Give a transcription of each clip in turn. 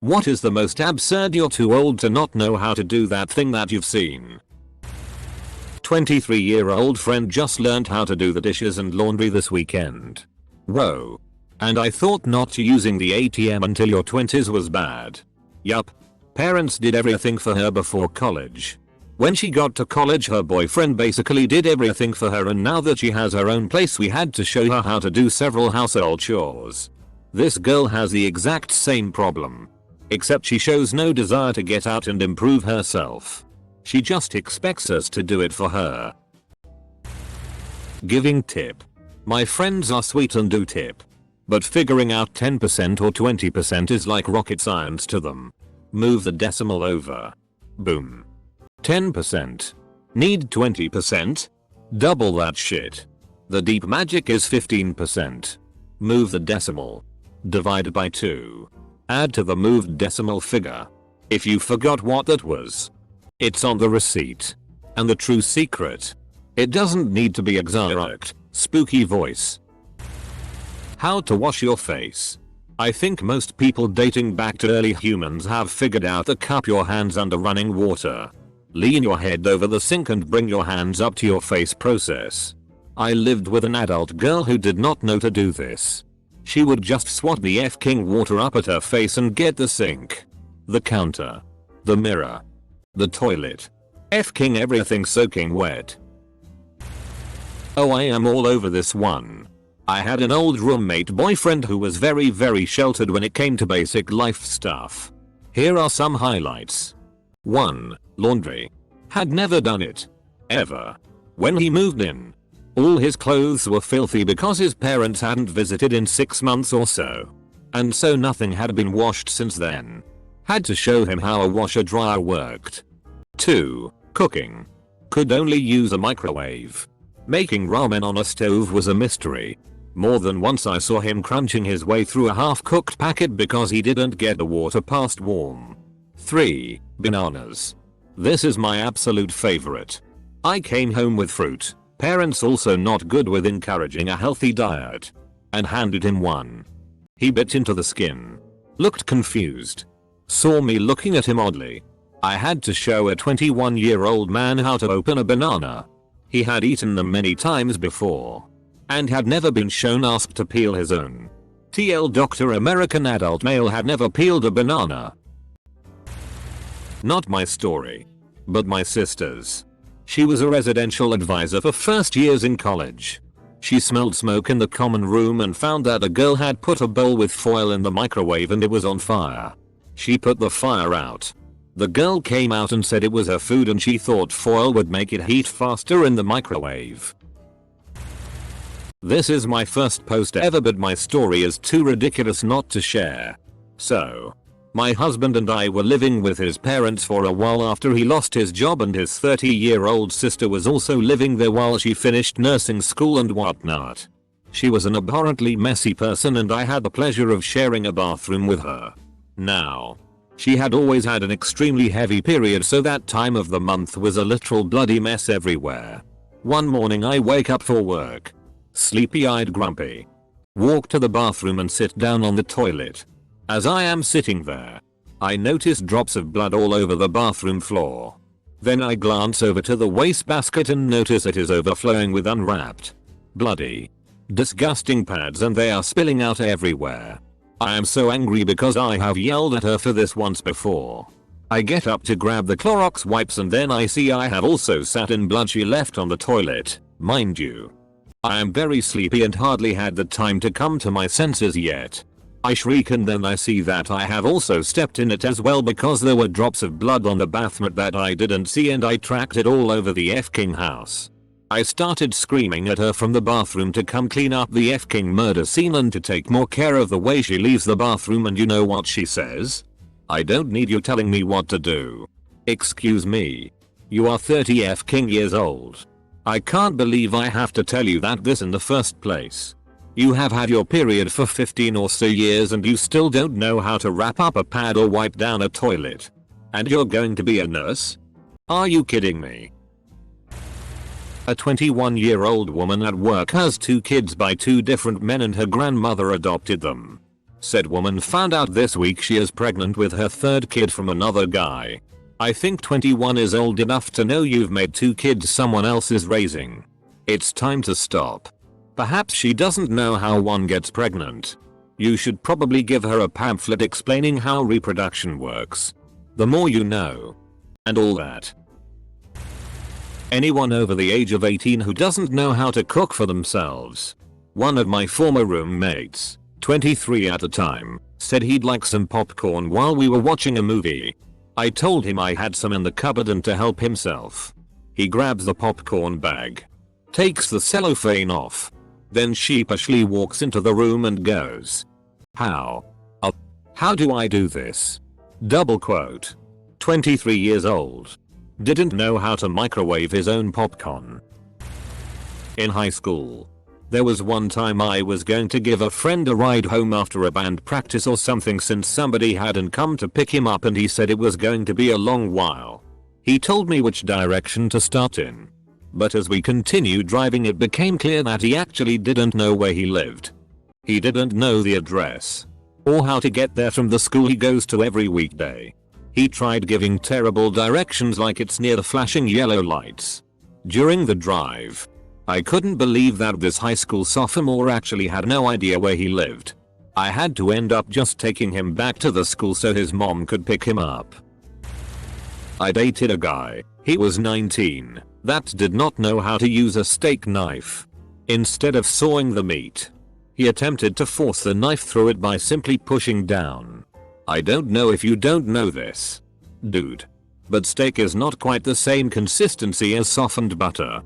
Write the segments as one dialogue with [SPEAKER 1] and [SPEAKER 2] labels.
[SPEAKER 1] What is the most absurd you're too old to not know how to do that thing that you've seen? 23-year-old friend just learned how to do the dishes and laundry this weekend. Whoa. And I thought not using the ATM until your 20s was bad. Yup. Parents did everything for her before college. When she got to college, her boyfriend basically did everything for her, and now that she has her own place, we had to show her how to do several household chores. This girl has the exact same problem. Except she shows no desire to get out and improve herself. She just expects us to do it for her. Giving tip. My friends are sweet and do tip. But figuring out 10% or 20% is like rocket science to them. Move the decimal over. Boom. 10%. Need 20%? Double that shit. The deep magic is 15%. Move the decimal. Divide by 2. Add to the moved decimal figure. If you forgot what that was, it's on the receipt. And the true secret. It doesn't need to be exotic, spooky voice. How to wash your face. I think most people dating back to early humans have figured out the cup your hands under running water. Lean your head over the sink and bring your hands up to your face process. I lived with an adult girl who did not know to do this. She would just swat the f-king water up at her face and get the sink, the counter, the mirror, the toilet, f-king everything soaking wet. Oh, I am all over this one. I had an old roommate boyfriend who was very sheltered when it came to basic life stuff. Here are some highlights. 1. Laundry. Had never done it. Ever. When he moved in, all his clothes were filthy because his parents hadn't visited in 6 months or so. And so nothing had been washed since then. Had to show him how a washer dryer worked. 2. Cooking. Could only use a microwave. Making ramen on a stove was a mystery. More than once I saw him crunching his way through a half-cooked packet because he didn't get the water past warm. 3. Bananas. This is my absolute favorite. I came home with fruit, parents also not good with encouraging a healthy diet, and handed him one. He bit into the skin. Looked confused. Saw me looking at him oddly. I had to show a 21-year-old man how to open a banana. He had eaten them many times before. And had never been shown asked to peel his own. TL Dr. American adult male had never peeled a banana. Not my story. But my sister's. She was a residential advisor for first years in college. She smelled smoke in the common room and found that a girl had put a bowl with foil in the microwave and it was on fire. She put the fire out. The girl came out and said it was her food and she thought foil would make it heat faster in the microwave. This is my first post ever, but my story is too ridiculous not to share. So, my husband and I were living with his parents for a while after he lost his job, and his 30-year-old sister was also living there while she finished nursing school and whatnot. She was an abhorrently messy person and I had the pleasure of sharing a bathroom with her. Now, she had always had an extremely heavy period, so that time of the month was a literal bloody mess everywhere. One morning I wake up for work. Sleepy-eyed, grumpy. Walk to the bathroom and sit down on the toilet. As I am sitting there, I notice drops of blood all over the bathroom floor. Then I glance over to the wastebasket and notice it is overflowing with unwrapped, bloody, disgusting pads, and they are spilling out everywhere. I am so angry because I have yelled at her for this once before. I get up to grab the Clorox wipes and then I see I have also sat in blood she left on the toilet, mind you. I am very sleepy and hardly had the time to come to my senses yet. I shriek and then I see that I have also stepped in it as well because there were drops of blood on the bathmat that I didn't see and I tracked it all over the f-king house. I started screaming at her from the bathroom to come clean up the f-king murder scene and to take more care of the way she leaves the bathroom, and you know what she says? I don't need you telling me what to do. Excuse me. You are 30 f-king years old. I can't believe I have to tell you that this in the first place. You have had your period for 15 or so years and you still don't know how to wrap up a pad or wipe down a toilet. And you're going to be a nurse? Are you kidding me? A 21-year-old woman at work has 2 kids by 2 different men and her grandmother adopted them. Said woman found out this week she is pregnant with her third kid from another guy. I think 21 is old enough to know you've made 2 kids someone else is raising. It's time to stop. Perhaps she doesn't know how one gets pregnant. You should probably give her a pamphlet explaining how reproduction works. The more you know. And all that. Anyone over the age of 18 who doesn't know how to cook for themselves. One of my former roommates, 23 at the time, said he'd like some popcorn while we were watching a movie. I told him I had some in the cupboard and to help himself. He grabs the popcorn bag, takes the cellophane off, then sheepishly walks into the room and goes, how do I do this? Double quote. 23 years old. Didn't know how to microwave his own popcorn. In high school, there was one time I was going to give a friend a ride home after a band practice or something since somebody hadn't come to pick him up and he said it was going to be a long while. He told me which direction to start in. But as we continued driving it became clear that he actually didn't know where he lived. He didn't know the address. Or how to get there from the school he goes to every weekday. He tried giving terrible directions like it's near the flashing yellow lights. During the drive, I couldn't believe that this high school sophomore actually had no idea where he lived. I had to end up just taking him back to the school so his mom could pick him up. I dated a guy, he was 19, that did not know how to use a steak knife. Instead of sawing the meat, he attempted to force the knife through it by simply pushing down. I don't know if you don't know this, dude, but steak is not quite the same consistency as softened butter.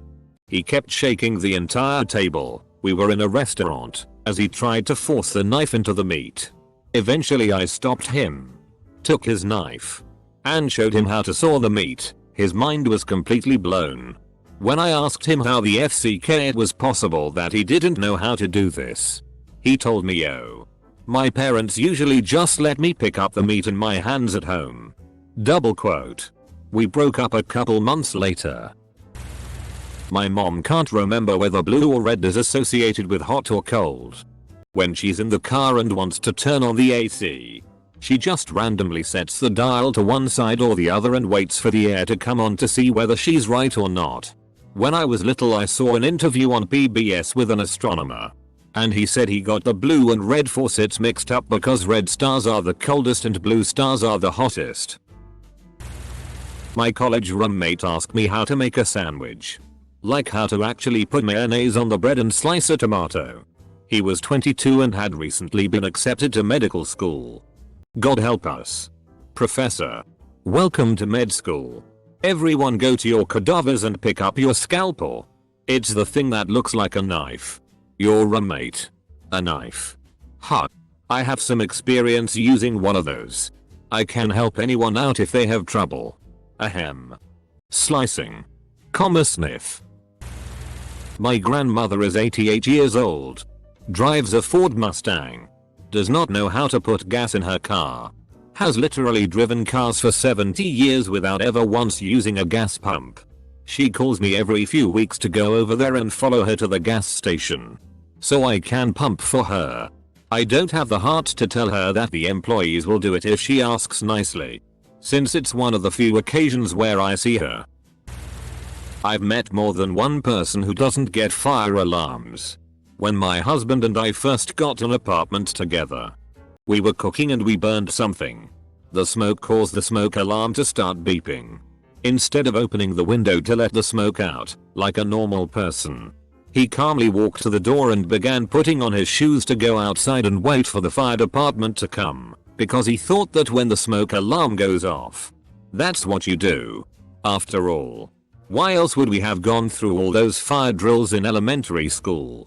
[SPEAKER 1] He kept shaking the entire table, we were in a restaurant, as he tried to force the knife into the meat. Eventually I stopped him, took his knife, and showed him how to saw the meat. His mind was completely blown. When I asked him how the FCK it was possible that he didn't know how to do this, he told me, "Yo, my parents usually just let me pick up the meat in my hands at home." Double quote. We broke up a couple months later. My mom can't remember whether blue or red is associated with hot or cold. When she's in the car and wants to turn on the AC, she just randomly sets the dial to one side or the other and waits for the air to come on to see whether she's right or not. When I was little I saw an interview on PBS with an astronomer. And he said he got the blue and red faucets mixed up because red stars are the coldest and blue stars are the hottest. My college roommate asked me how to make a sandwich. Like how to actually put mayonnaise on the bread and slice a tomato. He was 22 and had recently been accepted to medical school. God help us. Professor. Welcome to med school. Everyone go to your cadavers and pick up your scalpel. It's the thing that looks like a knife. Your roommate. A knife. Huh. I have some experience using one of those. I can help anyone out if they have trouble. Ahem. Slicing. Comma sniff. My grandmother is 88 years old. Drives a Ford Mustang. Does not know how to put gas in her car. Has literally driven cars for 70 years without ever once using a gas pump. She calls me every few weeks to go over there and follow her to the gas station, so I can pump for her. I don't have the heart to tell her that the employees will do it if she asks nicely, since it's one of the few occasions where I see her. I've met more than one person who doesn't get fire alarms. When my husband and I first got an apartment together, we were cooking and we burned something. The smoke caused the smoke alarm to start beeping. Instead of opening the window to let the smoke out, like a normal person, he calmly walked to the door and began putting on his shoes to go outside and wait for the fire department to come, because he thought that when the smoke alarm goes off, that's what you do. After all, why else would we have gone through all those fire drills in elementary school?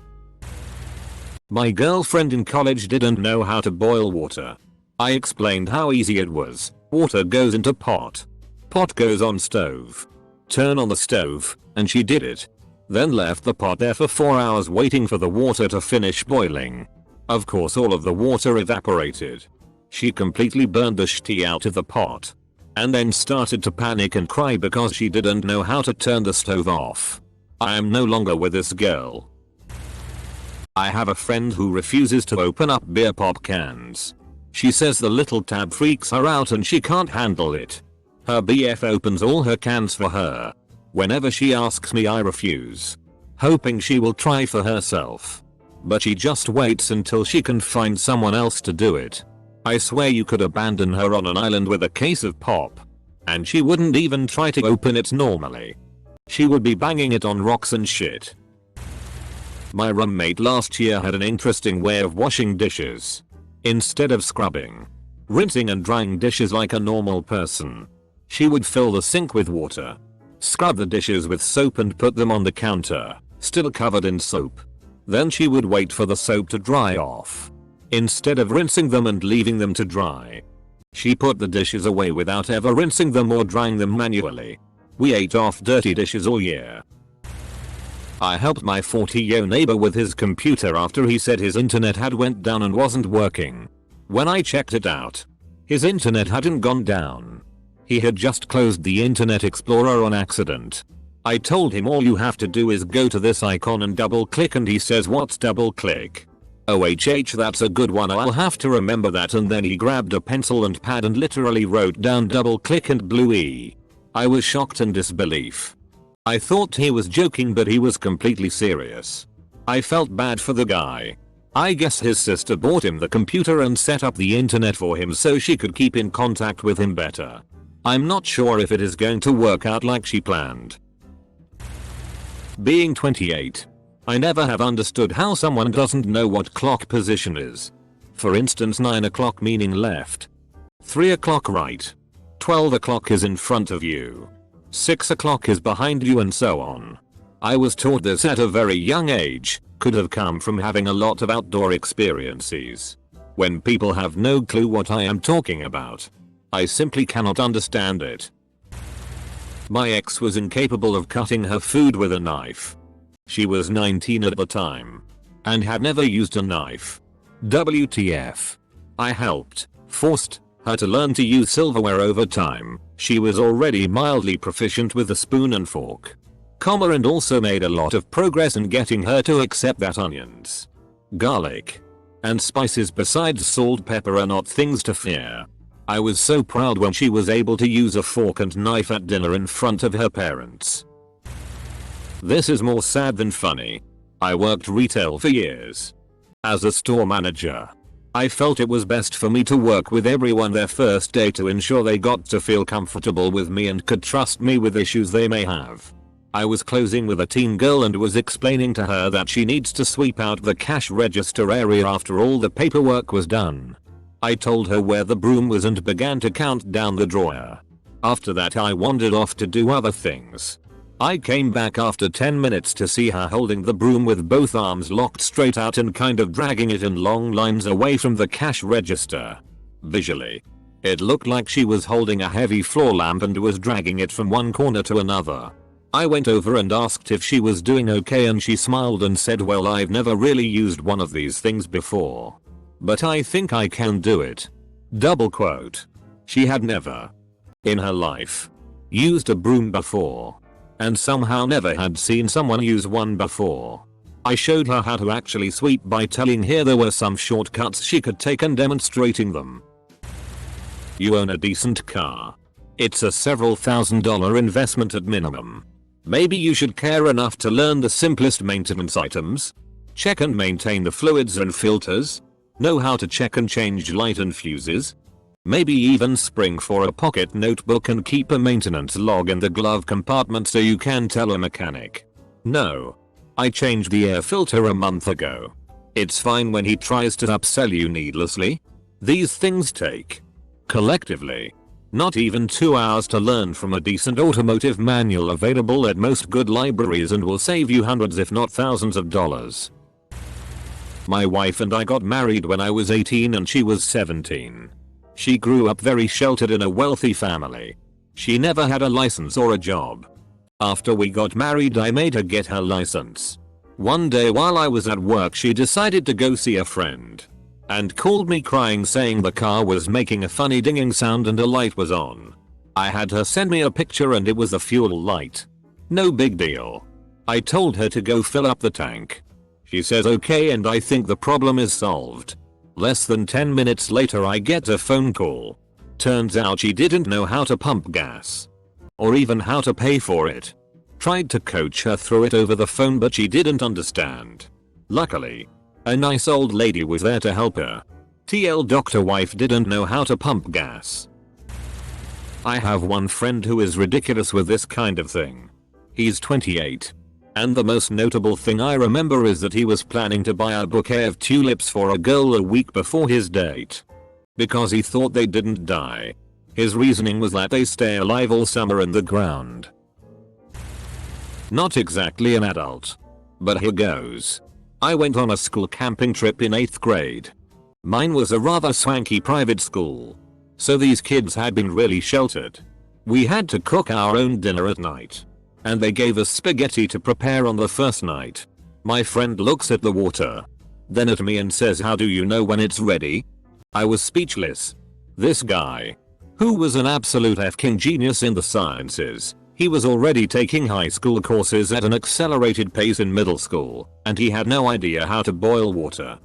[SPEAKER 1] My girlfriend in college didn't know how to boil water. I explained how easy it was. Water goes into pot. Pot goes on stove. Turn on the stove, and she did it. Then left the pot there for 4 hours waiting for the water to finish boiling. Of course all of the water evaporated. She completely burned the shit out of the pot. And then started to panic and cry because she didn't know how to turn the stove off. I am no longer with this girl. I have a friend who refuses to open up beer pop cans. She says the little tab freaks her out and she can't handle it. Her BF opens all her cans for her. Whenever she asks me, I refuse, hoping she will try for herself. But she just waits until she can find someone else to do it. I swear you could abandon her on an island with a case of pop, and she wouldn't even try to open it normally. She would be banging it on rocks and shit. My roommate last year had an interesting way of washing dishes. Instead of scrubbing, rinsing and drying dishes like a normal person, she would fill the sink with water, scrub the dishes with soap and put them on the counter, still covered in soap. Then she would wait for the soap to dry off. Instead of rinsing them and leaving them to dry, she put the dishes away without ever rinsing them or drying them manually. We ate off dirty dishes all year. I helped my 40-year neighbor with his computer after he said his internet had went down and wasn't working. When I checked it out, his internet hadn't gone down. He had just closed the Internet Explorer on accident. I told him all you have to do is go to this icon and double click, and he says, what's double click? OHH, that's a good one, I'll have to remember that. And then he grabbed a pencil and pad and literally wrote down double click and blue E. I was shocked in disbelief. I thought he was joking, but he was completely serious. I felt bad for the guy. I guess his sister bought him the computer and set up the internet for him so she could keep in contact with him better. I'm not sure if it is going to work out like she planned. Being 28, I never have understood how someone doesn't know what clock position is. For instance, 9 o'clock meaning left, 3 o'clock right, 12 o'clock is in front of you, 6 o'clock is behind you, and so on. I was taught this at a very young age, could have come from having a lot of outdoor experiences. When people have no clue what I am talking about, I simply cannot understand it. My ex was incapable of cutting her food with a knife. She was 19 at the time and had never used a knife. WTF. I helped, forced her to learn to use silverware over time. She was already mildly proficient with a spoon and fork, and also made a lot of progress in getting her to accept that onions, garlic, and spices besides salt, pepper are not things to fear. I was so proud when she was able to use a fork and knife at dinner in front of her parents. This is more sad than funny. I worked retail for years. As a store manager, I felt it was best for me to work with everyone their first day to ensure they got to feel comfortable with me and could trust me with issues they may have. I was closing with a teen girl and was explaining to her that she needs to sweep out the cash register area after all the paperwork was done. I told her where the broom was and began to count down the drawer. After that I wandered off to do other things. I came back after 10 minutes to see her holding the broom with both arms locked straight out and kind of dragging it in long lines away from the cash register. Visually, it looked like she was holding a heavy floor lamp and was dragging it from one corner to another. I went over and asked if she was doing okay, and she smiled and said, well, I've never really used one of these things before, but I think I can do it. Double quote. She had never in her life used a broom before, and somehow never had seen someone use one before. I showed her how to actually sweep by telling her there were some shortcuts she could take and demonstrating them. You own a decent car. It's a several $1,000 investment at minimum. Maybe you should care enough to learn the simplest maintenance items. Check and maintain the fluids and filters. Know how to check and change light and fuses. Maybe even spring for a pocket notebook and keep a maintenance log in the glove compartment so you can tell a mechanic, no, I changed the air filter a month ago. It's fine when he tries to upsell you needlessly. These things take, collectively, not even 2 hours to learn from a decent automotive manual available at most good libraries and will save you hundreds if not thousands of dollars. My wife and I got married when I was 18 and she was 17. She grew up very sheltered in a wealthy family. She never had a license or a job. After we got married, I made her get her license. One day while I was at work, she decided to go see a friend and called me crying, saying the car was making a funny dinging sound and a light was on. I had her send me a picture and it was the fuel light. No big deal. I told her to go fill up the tank. She says okay and I think the problem is solved. Less than 10 minutes later I get a phone call. Turns out she didn't know how to pump gas. Or even how to pay for it. Tried to coach her through it over the phone but she didn't understand. Luckily, a nice old lady was there to help her. TL doctor wife didn't know how to pump gas. I have one friend who is ridiculous with this kind of thing. He's 28. And the most notable thing I remember is that he was planning to buy a bouquet of tulips for a girl a week before his date. Because he thought they didn't die. His reasoning was that they stay alive all summer in the ground. Not exactly an adult. But here goes. I went on a school camping trip in 8th grade. Mine was a rather swanky private school. So these kids had been really sheltered. We had to cook our own dinner at night. And they gave us spaghetti to prepare on the first night. My friend looks at the water. Then at me and says, "How do you know when it's ready?" I was speechless. This guy, who was an absolute f-king genius in the sciences, he was already taking high school courses at an accelerated pace in middle school, and he had no idea how to boil water.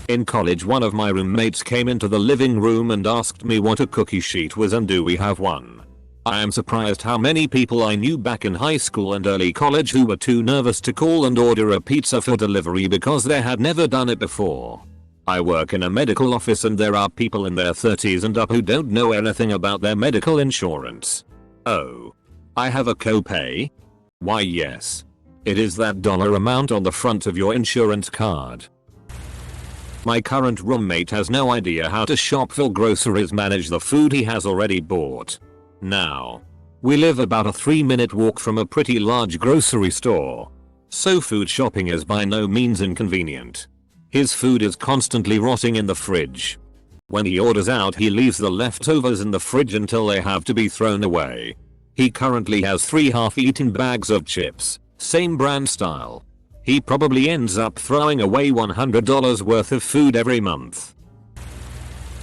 [SPEAKER 1] In college one of my roommates came into the living room and asked me what a cookie sheet was and do we have one. I am surprised how many people I knew back in high school and early college who were too nervous to call and order a pizza for delivery because they had never done it before. I work in a medical office and there are people in their 30s and up who don't know anything about their medical insurance. Oh. I have a copay? Why yes. It is that dollar amount on the front of your insurance card. My current roommate has no idea how to shop, fill groceries, manage the food he has already bought. Now, we live about a 3-minute walk from a pretty large grocery store. So food shopping is by no means inconvenient. His food is constantly rotting in the fridge. When he orders out he leaves the leftovers in the fridge until they have to be thrown away. He currently has 3 half-eaten bags of chips, same brand style. He probably ends up throwing away $100 worth of food every month.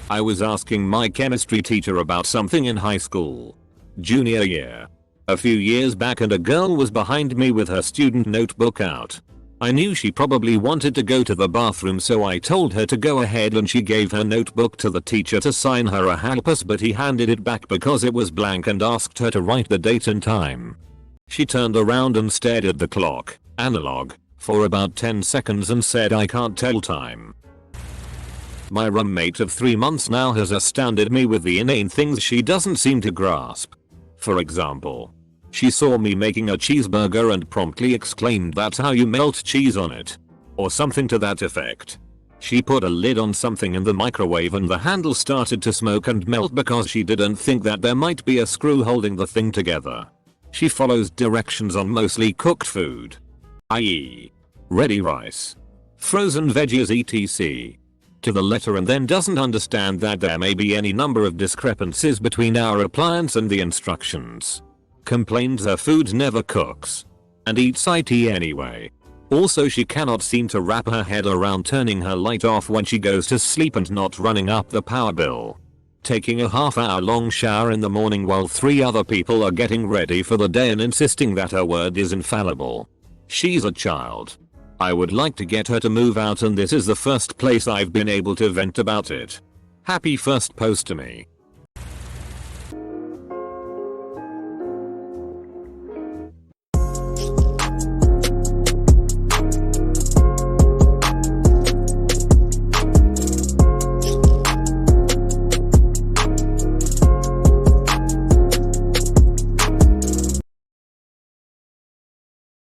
[SPEAKER 1] I was asking my chemistry teacher about something in high school. Junior year. A few years back and a girl was behind me with her student notebook out. I knew she probably wanted to go to the bathroom so I told her to go ahead and she gave her notebook to the teacher to sign her a helpus but he handed it back because it was blank and asked her to write the date and time. She turned around and stared at the clock, analog, for about 10 seconds and said, "I can't tell time." My roommate of 3 months now has astounded me with the inane things she doesn't seem to grasp. For example, she saw me making a cheeseburger and promptly exclaimed, "That's how you melt cheese on it." Or something to that effect. She put a lid on something in the microwave and the handle started to smoke and melt because she didn't think that there might be a screw holding the thing together. She follows directions on mostly cooked food, i.e. ready rice, frozen veggies etc. to the letter and then doesn't understand that there may be any number of discrepancies between our appliance and the instructions. Complains her food never cooks. And eats it anyway. Also she cannot seem to wrap her head around turning her light off when she goes to sleep and not running up the power bill. Taking a half-hour long shower in the morning while 3 other people are getting ready for the day and insisting that her word is infallible. She's a child. I would like to get her to move out and this is the first place I've been able to vent about it. Happy first post to me.